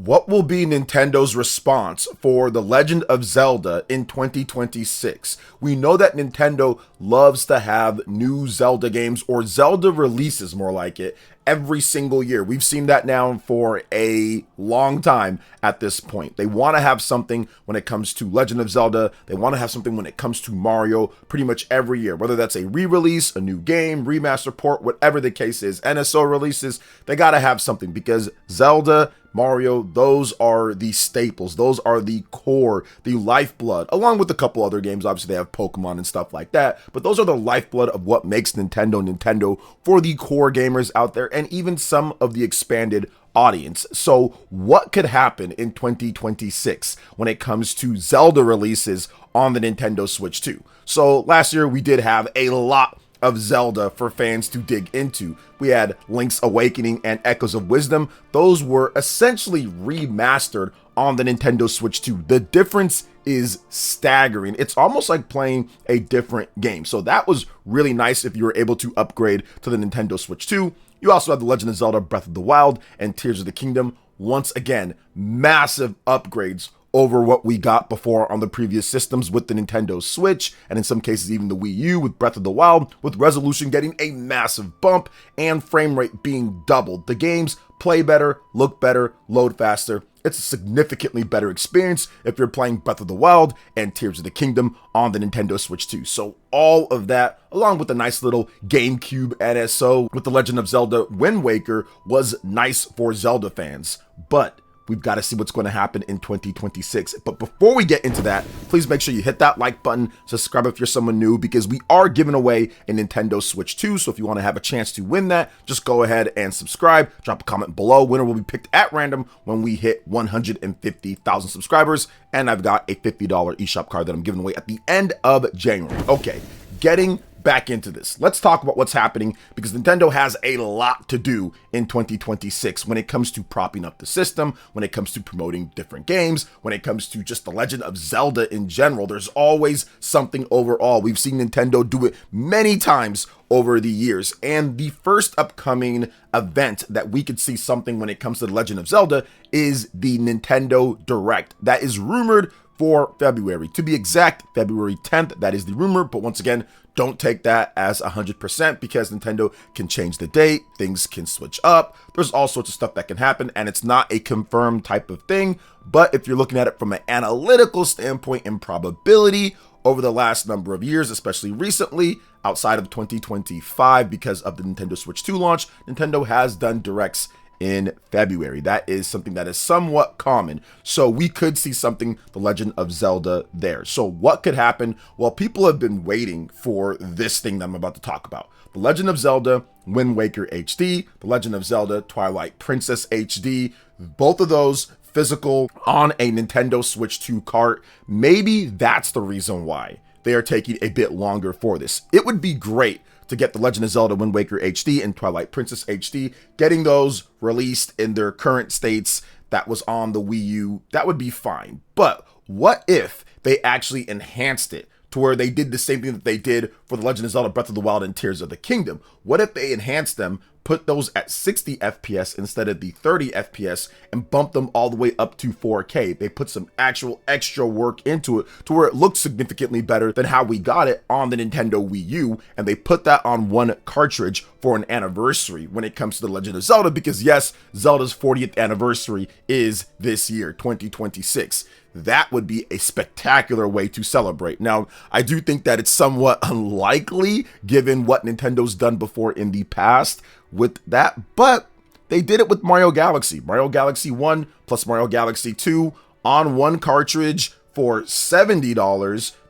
What will be Nintendo's response for The Legend of Zelda in 2026? We know that Nintendo loves to have new Zelda games, or Zelda releases more like it, every single year. We've seen that now for a long time at this point. They want to have something when it comes to Legend of Zelda. They want to have something when it comes to Mario pretty much every year, whether that's a re-release, a new game, remaster port, whatever the case is. NSO releases, they got to have something because Zelda, Mario, those are the staples. Those are the core, the lifeblood, along with a couple other games. Obviously, they have Pokemon and stuff like that, but those are the lifeblood of what makes Nintendo for the core gamers out there and even some of the expanded audience. So what could happen in 2026 when it comes to Zelda releases on the Nintendo Switch 2? So last year we did have a lot of Zelda for fans to dig into. We had Link's Awakening and Echoes of Wisdom. Those were essentially remastered on the Nintendo Switch 2. The difference is staggering. It's almost like playing a different game. So that was really nice if you were able to upgrade to the Nintendo Switch 2. You also have The Legend of Zelda Breath of the Wild and Tears of the Kingdom. Once again, massive upgrades over what we got before on the previous systems with the Nintendo Switch, and in some cases even the Wii U with Breath of the Wild, with resolution getting a massive bump and frame rate being doubled. The games play better, look better, load faster. It's a significantly better experience if you're playing Breath of the Wild and Tears of the Kingdom on the Nintendo Switch 2. So all of that, along with a nice little GameCube NSO with The Legend of Zelda Wind Waker, was nice for Zelda fans. But we've got to see what's going to happen in 2026. But before we get into that, please make sure you hit that like button, subscribe if you're someone new, because we are giving away a Nintendo Switch 2. So if you want to have a chance to win that, just go ahead and subscribe. Drop a comment below. Winner will be picked at random when we hit 150,000 subscribers. And I've got a $50 eShop card that I'm giving away at the end of January. Okay, getting back into this. Let's talk about what's happening, because Nintendo has a lot to do in 2026 when it comes to propping up the system, when it comes to promoting different games, when it comes to just The Legend of Zelda in general. There's always something overall. We've seen Nintendo do it many times over the years, and the first upcoming event that we could see something when it comes to The Legend of Zelda is the Nintendo Direct. That is rumored for February. To be exact, February 10th, that is the rumor, but once again, don't take that as 100% because Nintendo can change the date, things can switch up, there's all sorts of stuff that can happen, and it's not a confirmed type of thing. But if you're looking at it from an analytical standpoint and probability over the last number of years, especially recently, outside of 2025 because of the Nintendo Switch 2 launch, Nintendo has done directs in February. That is something that is somewhat common. So we could see something, The Legend of Zelda there. So what could happen? Well, people have been waiting for this thing that I'm about to talk about. The Legend of Zelda Wind Waker HD, The Legend of Zelda Twilight Princess HD, both of those physical on a Nintendo Switch 2 cart. Maybe that's the reason why they are taking a bit longer for this. It would be great to get The Legend of Zelda Wind Waker HD and Twilight Princess HD, getting those released in their current states that was on the Wii U, that would be fine. But what if they actually enhanced it to where they did the same thing that they did for The Legend of Zelda Breath of the Wild and Tears of the Kingdom? What if they enhanced them, put those at 60 FPS instead of the 30 FPS, and bump them all the way up to 4K. They put some actual extra work into it to where it looked significantly better than how we got it on the Nintendo Wii U, and they put that on one cartridge for an anniversary when it comes to The Legend of Zelda, because yes, Zelda's 40th anniversary is this year, 2026. That would be a spectacular way to celebrate. Now, I do think that it's somewhat unlikely given what Nintendo's done before in the past with that, but they did it with Mario Galaxy. Mario Galaxy 1 plus Mario Galaxy 2 on one cartridge for $70,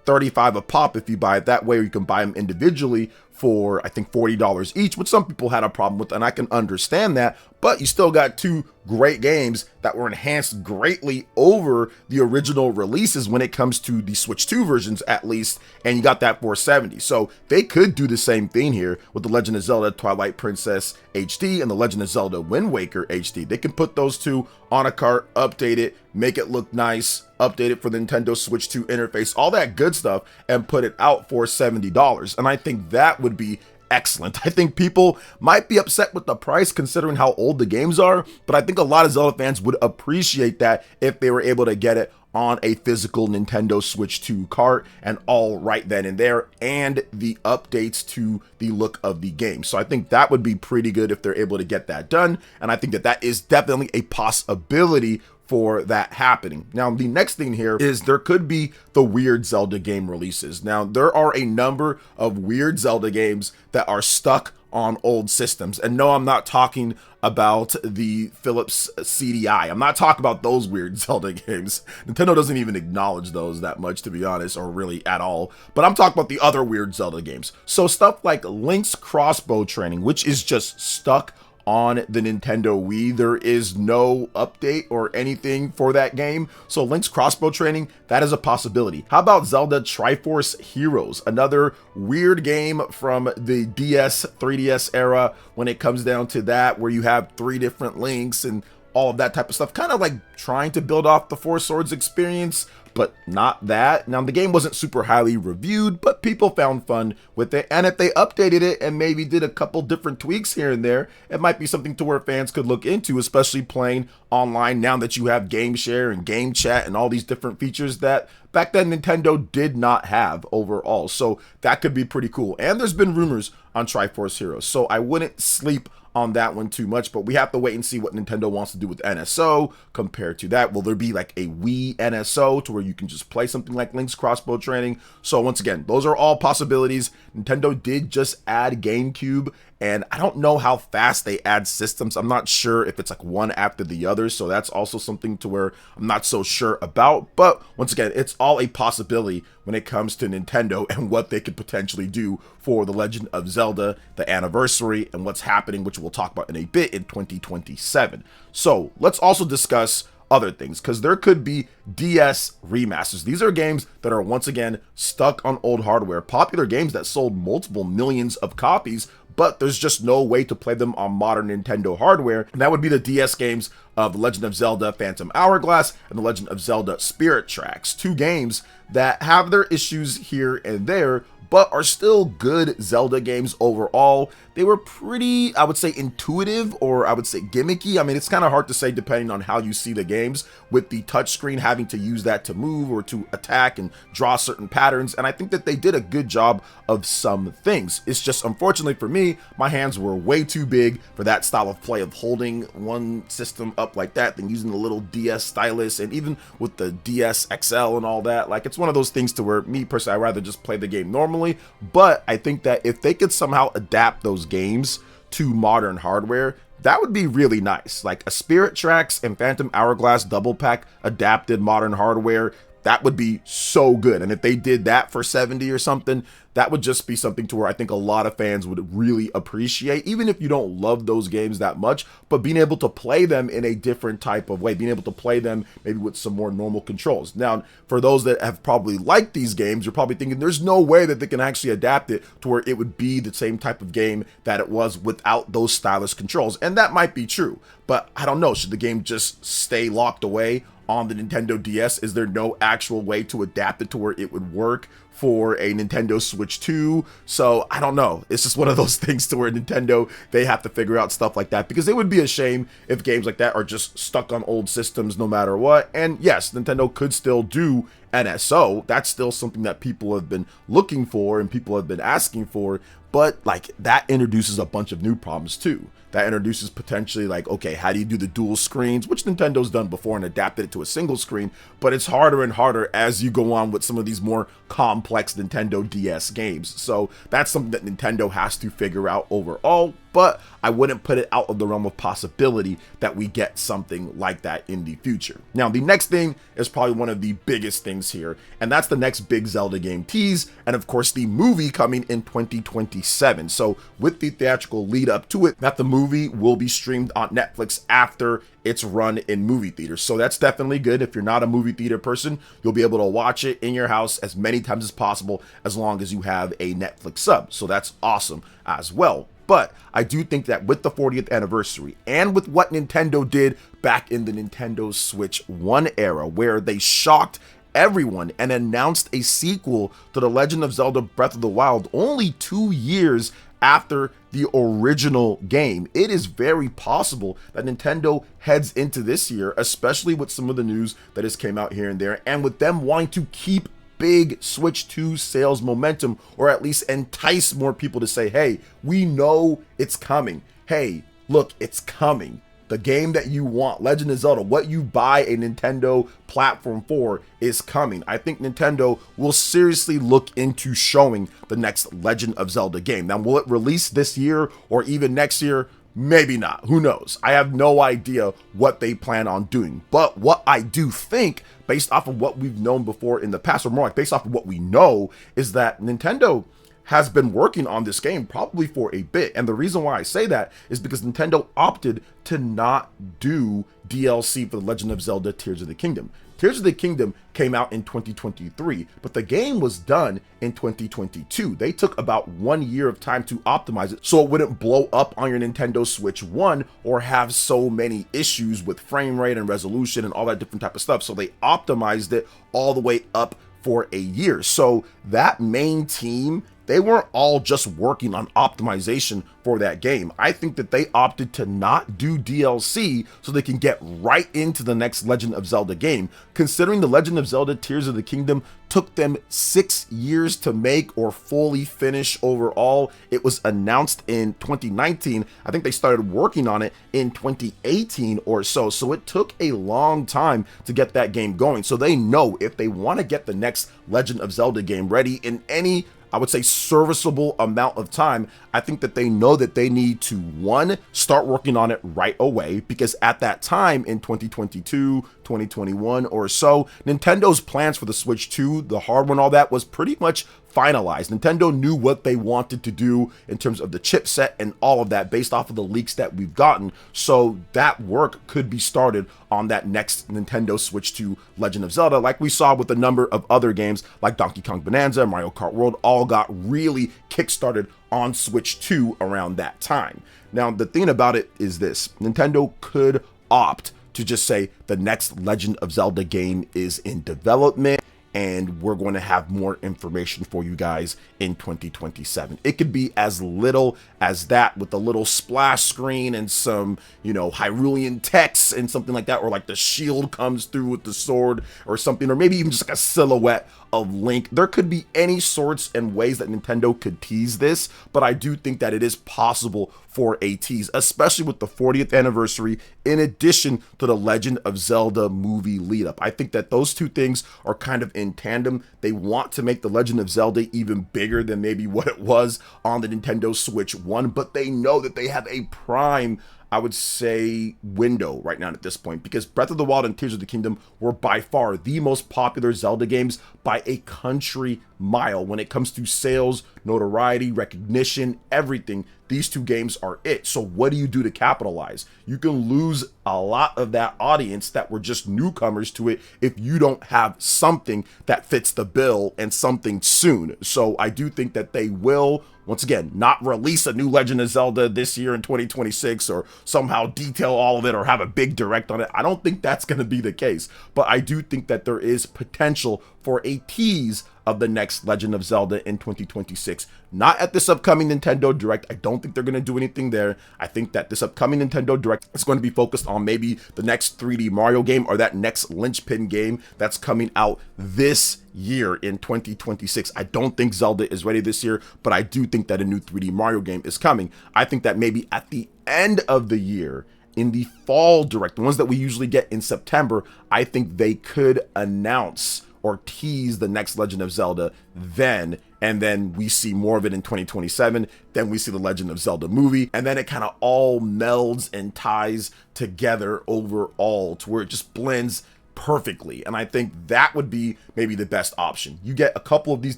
$35 a pop if you buy it that way, or you can buy them individually for I think $40 each, which some people had a problem with, and I can understand that. But you still got two great games that were enhanced greatly over the original releases when it comes to the Switch 2 versions at least, and you got that for $70. So they could do the same thing here with The Legend of Zelda Twilight Princess HD and The Legend of Zelda Wind Waker HD. They can put those two on a cart, update it, make it look nice, update it for the Nintendo Switch 2 interface, all that good stuff, and put it out for $70. And I think that would be excellent. I think people might be upset with the price considering how old the games are, but I think a lot of Zelda fans would appreciate that if they were able to get it on a physical Nintendo Switch 2 cart and all right then and there, and the updates to the look of the game. So I think that would be pretty good if they're able to get that done, and I think that that is definitely a possibility for that happening. Now, the next thing here is there could be the weird Zelda game releases. Now, there are a number of weird Zelda games that are stuck on old systems. And no, I'm not talking about the Philips CDI. I'm not talking about those weird Zelda games. Nintendo doesn't even acknowledge those that much, to be honest, or really at all. But I'm talking about the other weird Zelda games. So stuff like Link's Crossbow Training, which is just stuck on the Nintendo Wii. There is no update or anything for that game. So Link's Crossbow Training, that is a possibility. How about Zelda Triforce Heroes, another weird game from the DS, 3DS era when it comes down to that, where you have 3 different Links and all of that type of stuff, kind of like trying to build off the Four Swords experience, but not that. Now, the game wasn't super highly reviewed, but people found fun with it. And if they updated it and maybe did a couple different tweaks here and there, it might be something to where fans could look into, especially playing online now that you have game share and game chat and all these different features that back then Nintendo did not have overall. So that could be pretty cool. And there's been rumors on Triforce Heroes, so I wouldn't sleep on that one too much, but we have to wait and see what Nintendo wants to do with NSO compared to that. Will there be like a Wii NSO to where you can just play something like Link's Crossbow Training? So once again, those are all possibilities. Nintendo did just add GameCube, and I don't know how fast they add systems. I'm not sure if it's like one after the other, so that's also something to where I'm not so sure about. But once again, it's all a possibility when it comes to Nintendo and what they could potentially do for The Legend of Zelda, the anniversary, and what's happening, which we'll talk about in a bit, in 2027. So let's also discuss other things, because there could be DS remasters. These are games that are once again stuck on old hardware, popular games that sold multiple millions of copies, but there's just no way to play them on modern Nintendo hardware. And that would be the DS games of The Legend of Zelda Phantom Hourglass and The Legend of Zelda Spirit Tracks, 2 games that have their issues here and there, but are still good Zelda games overall. They were pretty, I would say, intuitive, or I would say gimmicky. I mean, it's kind of hard to say depending on how you see the games, with the touchscreen having to use that to move or to attack and draw certain patterns. And I think that they did a good job of some things. It's just, unfortunately for me, my hands were way too big for that style of play, of holding one system up like that, then using the little DS stylus, and even with the DS XL and all that. Like, it's one of those things to where, me personally, I'd rather just play the game normally. But I think that if they could somehow adapt those games to modern hardware, that would be really nice. Like a Spirit Tracks and Phantom Hourglass double pack adapted modern hardware, that would be so good. And if they did that for 70 or something, that would just be something to where I think a lot of fans would really appreciate, even if you don't love those games that much, but being able to play them in a different type of way, being able to play them maybe with some more normal controls. Now, for those that have probably liked these games, you're probably thinking there's no way that they can actually adapt it to where it would be the same type of game that it was without those stylish controls. And that might be true, but I don't know. Should the game just stay locked away on the Nintendo DS? Is there no actual way to adapt it to where it would work for a Nintendo Switch 2? So I don't know. It's just one of those things to where Nintendo, they have to figure out stuff like that, because it would be a shame if games like that are just stuck on old systems no matter what. And yes, Nintendo could still do NSO. That's still something that people have been looking for and people have been asking for, but like that introduces a bunch of new problems too. That introduces potentially like, okay, how do you do the dual screens, which Nintendo's done before and adapted it to a single screen, but it's harder and harder as you go on with some of these more complex Nintendo DS games. So that's something that Nintendo has to figure out overall, but I wouldn't put it out of the realm of possibility that we get something like that in the future. Now, the next thing is probably one of the biggest things here, and that's the next big Zelda game tease, and of course the movie coming in 2027. So with the theatrical lead up to it, that the movie will be streamed on Netflix after its run in movie theaters. So that's definitely good. If you're not a movie theater person, you'll be able to watch it in your house as many times as possible, as long as you have a Netflix sub. So that's awesome as well. But I do think that with the 40th anniversary and with what Nintendo did back in the Nintendo Switch 1 era, where they shocked everyone and announced a sequel to The Legend of Zelda Breath of the Wild only 2 years after the original game. It is very possible that Nintendo heads into this year, especially with some of the news that has came out here and there, and with them wanting to keep big Switch 2 sales momentum, or at least entice more people to say, hey, we know it's coming. Hey, look, it's coming. The game that you want, Legend of Zelda, what you buy a Nintendo platform for, is coming. I think Nintendo will seriously look into showing the next Legend of Zelda game. Now, will it release this year or even next year? Maybe not. Who knows? I have no idea what they plan on doing. But what I do think, based off of what we've known before in the past, or more like based off of what we know, is that Nintendo has been working on this game probably for a bit. And the reason why I say that is because Nintendo opted to not do DLC for The Legend of Zelda Tears of the Kingdom. Tears of the Kingdom came out in 2023, but the game was done in 2022. They took about 1 year of time to optimize it so it wouldn't blow up on your Nintendo Switch 1 or have so many issues with frame rate and resolution and all that different type of stuff. So they optimized it all the way up for a year. So that main team, they weren't all just working on optimization for that game. I think that they opted to not do DLC so they can get right into the next Legend of Zelda game. Considering the Legend of Zelda Tears of the Kingdom took them 6 years to make or fully finish overall. It was announced in 2019. I think they started working on it in 2018 or so. So it took a long time to get that game going. So they know if they want to get the next Legend of Zelda game ready in any, I would say, serviceable amount of time, I think that they know that they need to, one, start working on it right away, because at that time in 2022, 2021 or so, Nintendo's plans for the Switch 2, the hardware and all that, was pretty much finalized. Nintendo knew what they wanted to do in terms of the chipset and all of that based off of the leaks that we've gotten. So that work could be started on that next Nintendo Switch 2 Legend of Zelda, like we saw with a number of other games like Donkey Kong Bonanza, Mario Kart World, all got really kickstarted on Switch 2 around that time. Now, the thing about it is this: Nintendo could opt to just say the next Legend of Zelda game is in development, and we're going to have more information for you guys in 2027. It could be as little as that, with a little splash screen and some, Hyrulean text and something like that, or like the shield comes through with the sword or something, or maybe even just like a silhouette of Link. There could be any sorts and ways that Nintendo could tease this, but I do think that it is possible for a tease, especially with the 40th anniversary, in addition to the Legend of Zelda movie lead up. I think that those two things are kind of in tandem. They want to make the Legend of Zelda even bigger than maybe what it was on the Nintendo Switch 1, but they know that they have a prime, I would say, window right now at this point, because Breath of the Wild and Tears of the Kingdom were by far the most popular Zelda games by a country mile. When it comes to sales, notoriety, recognition, everything, these two games are it. So what do you do to capitalize? You can lose a lot of that audience that were just newcomers to it if you don't have something that fits the bill, and something soon. So I do think that they will, once again, not release a new Legend of Zelda this year in 2026 or somehow detail all of it or have a big direct on it. I don't think that's going to be the case, but I do think that there is potential for a tease of the next Legend of Zelda in 2026. Not at this upcoming Nintendo Direct. I don't think they're going to do anything there. I think that this upcoming Nintendo Direct is going to be focused on maybe the next 3D Mario game, or that next linchpin game that's coming out this year in 2026. I don't think Zelda is ready this year, but I do think that a new 3D Mario game is coming. I think that maybe at the end of the year, in the fall Direct, the ones that we usually get in September, I think they could announce or tease the next Legend of Zelda then, and then we see more of it in 2027. Then we see the Legend of Zelda movie, and then it kind of all melds and ties together overall to where it just blends perfectly. And I think that would be maybe the best option. You get a couple of these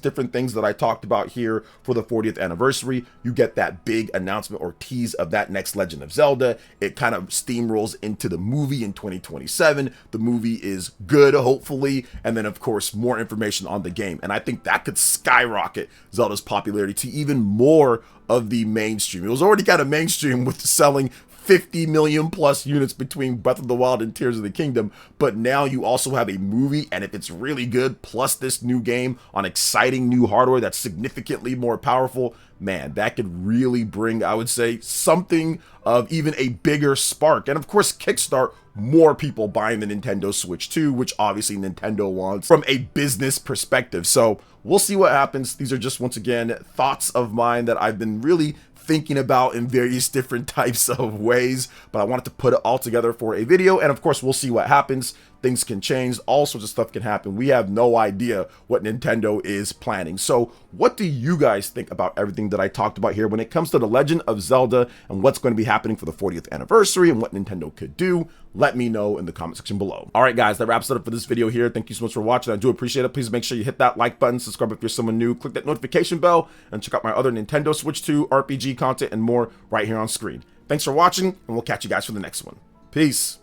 different things that I talked about here for the 40th anniversary. You get that big announcement or tease of that next Legend of Zelda. It kind of steamrolls into the movie in 2027. The movie is good, hopefully, and then of course more information on the game. And I think that could skyrocket Zelda's popularity to even more of the mainstream. It was already kind of mainstream with selling 50 million plus units between Breath of the Wild and Tears of the Kingdom, but now you also have a movie, and if it's really good, plus this new game on exciting new hardware that's significantly more powerful, man, that could really bring, I would say, something of even a bigger spark. And of course, kickstart more people buying the Nintendo Switch 2, which obviously Nintendo wants from a business perspective. So we'll see what happens. These are just, once again, thoughts of mine that I've been really thinking about in various different types of ways, but I wanted to put it all together for a video. And of course, we'll see what happens. Things can change, all sorts of stuff can happen. We have no idea what Nintendo is planning. So what do you guys think about everything that I talked about here when it comes to The Legend of Zelda and what's going to be happening for the 40th anniversary and what Nintendo could do? Let me know in the comment section below. All right, guys, that wraps it up for this video here. Thank you so much for watching. I do appreciate it. Please make sure you hit that like button, subscribe if you're someone new, click that notification bell, and check out my other Nintendo Switch 2 RPG content and more right here on screen. Thanks for watching, and we'll catch you guys for the next one. Peace.